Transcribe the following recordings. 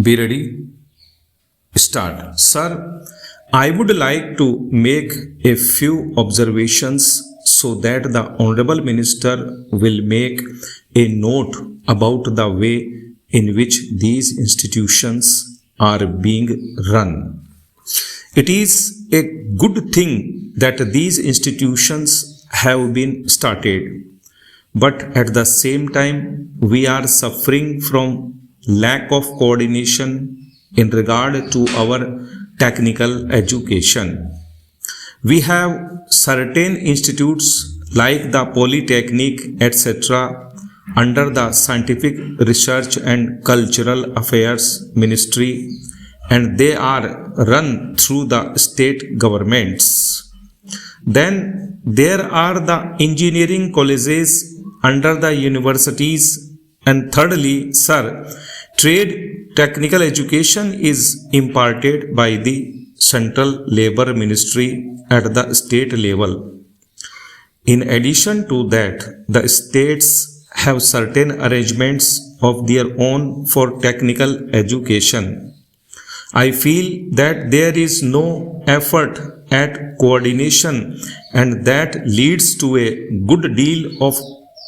Be ready. Start. Sir, I would like to make a few observations so that the Honorable Minister will make a note about the way in which these institutions are being run. It is a good thing that these institutions have been started, but at the same time, we are suffering from lack of coordination in regard to our technical education. We have certain institutes like the Polytechnic, etc., under the Scientific Research and Cultural Affairs Ministry, and they are run through the state governments. Then there are the engineering colleges under the universities, and thirdly, sir, trade technical education is imparted by the Central Labor Ministry at the state level. In addition to that, the states have certain arrangements of their own for technical education. I feel that there is no effort at coordination, and that leads to a good deal of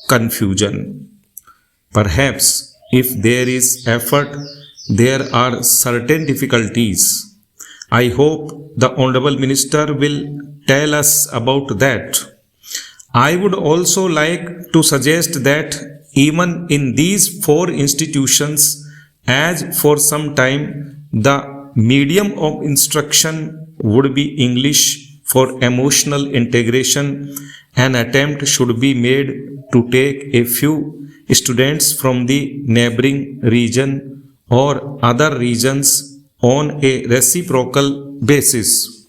confusion. Perhaps if there is effort, there are certain difficulties. I hope the Honorable Minister will tell us about that. I would also like to suggest that even in these four institutions, as for some time the medium of instruction would be English for emotional integration, an attempt should be made to take a few students from the neighboring region or other regions on a reciprocal basis.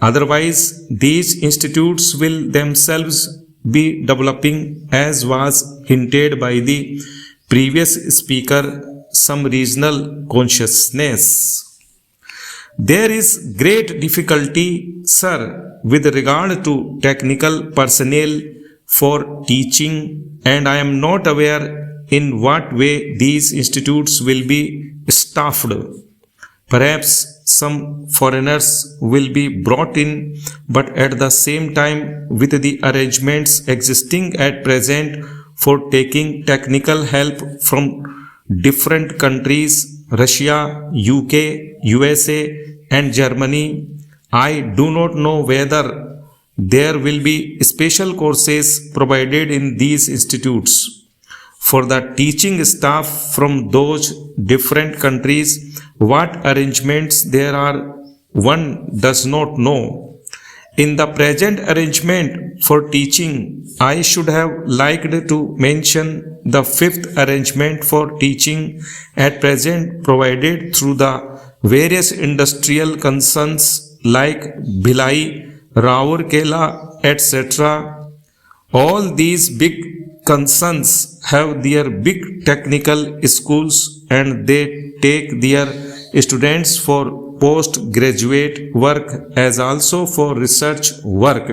Otherwise, these institutes will themselves be developing, as was hinted by the previous speaker, some regional consciousness. There is great difficulty, sir, with regard to technical personnel for teaching, and I am not aware in what way these institutes will be staffed. Perhaps some foreigners will be brought in, but at the same time, with the arrangements existing at present for taking technical help from different countries, Russia, UK, USA, and Germany, I do not know whether there will be special courses provided in these institutes for the teaching staff from those different countries. What arrangements there are, one does not know. In the present arrangement for teaching, I should have liked to mention the fifth arrangement for teaching at present provided through the various industrial concerns like Bhilai, Raurkela, etc. All these big concerns have their big technical schools, and they take their students for postgraduate work as also for research work.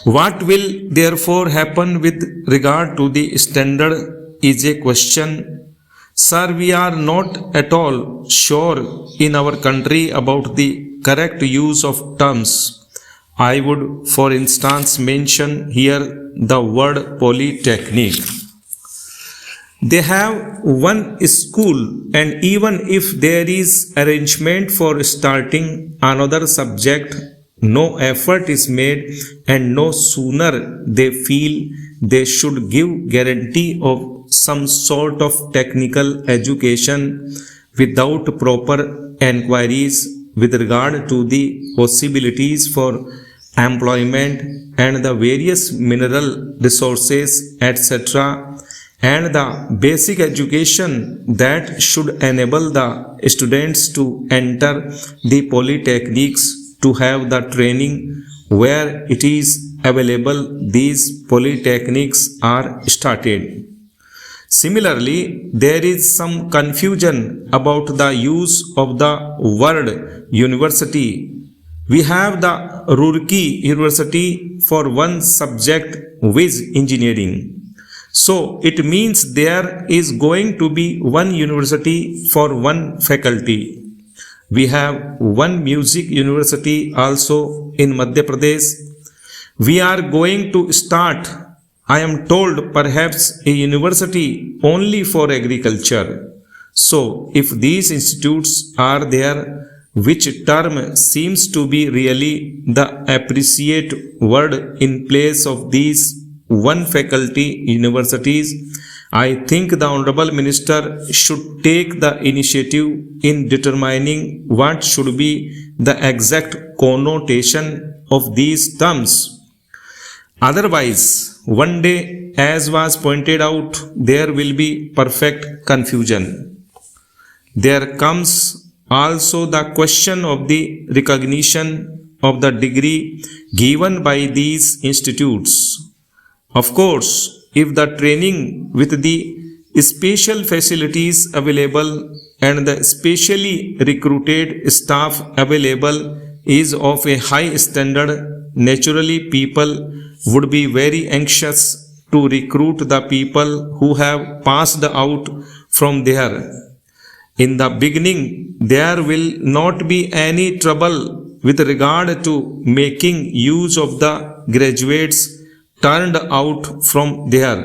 What will therefore happen with regard to the standard is a question. Sir, we are not at all sure in our country about the correct use of terms. I would, for instance, mention here the word polytechnic. They have one school, and even if there is arrangement for starting another subject, no effort is made, and no sooner they feel they should give guarantee of some sort of technical education without proper enquiries with regard to the possibilities for employment and the various mineral resources, etc., and the basic education that should enable the students to enter the polytechnics to have the training where it is available. These polytechnics are started. Similarly, there is some confusion about the use of the word university. We have the Roorkee University for one subject, whiz engineering. So it means there is going to be one university for one faculty. We have one music university also in Madhya Pradesh. We are going to start, I am told, perhaps a university only for agriculture. So if these institutes are there, which term seems to be really the appropriate word in place of these one faculty universities, I think the Honorable Minister should take the initiative in determining what should be the exact connotation of these terms. Otherwise, one day, as was pointed out, there will be perfect confusion. There comes also the question of the recognition of the degree given by these institutes. Of course, if the training with the special facilities available and the specially recruited staff available is of a high standard, naturally people would be very anxious to recruit the people who have passed out from there. In the beginning, there will not be any trouble with regard to making use of the graduates turned out from there.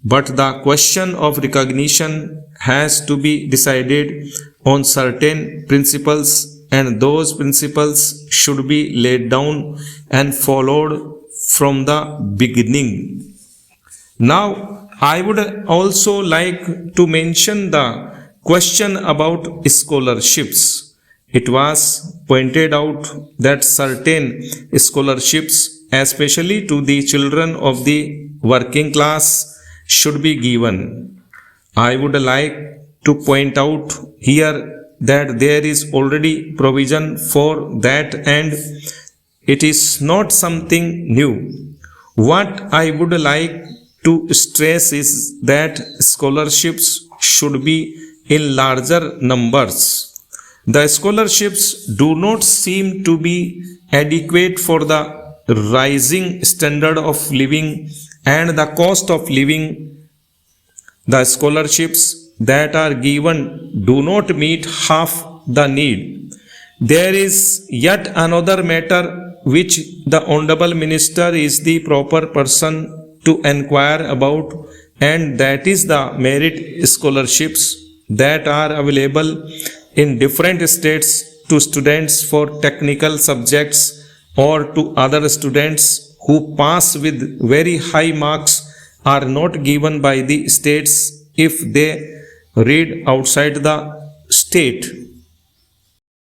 But the question of recognition has to be decided on certain principles, and those principles should be laid down and followed from the beginning. Now, I would also like to mention the question about scholarships. It was pointed out that certain scholarships, especially to the children of the working class, should be given. I would like to point out here that there is already provision for that, and it is not something new. What I would like to stress is that scholarships should be in larger numbers. The scholarships do not seem to be adequate for the rising standard of living and the cost of living. The scholarships that are given do not meet half the need. There is yet another matter which the Honorable Minister is the proper person to inquire about, and that is the merit scholarships that are available in different states to students for technical subjects or to other students who pass with very high marks are not given by the states if they read outside the state.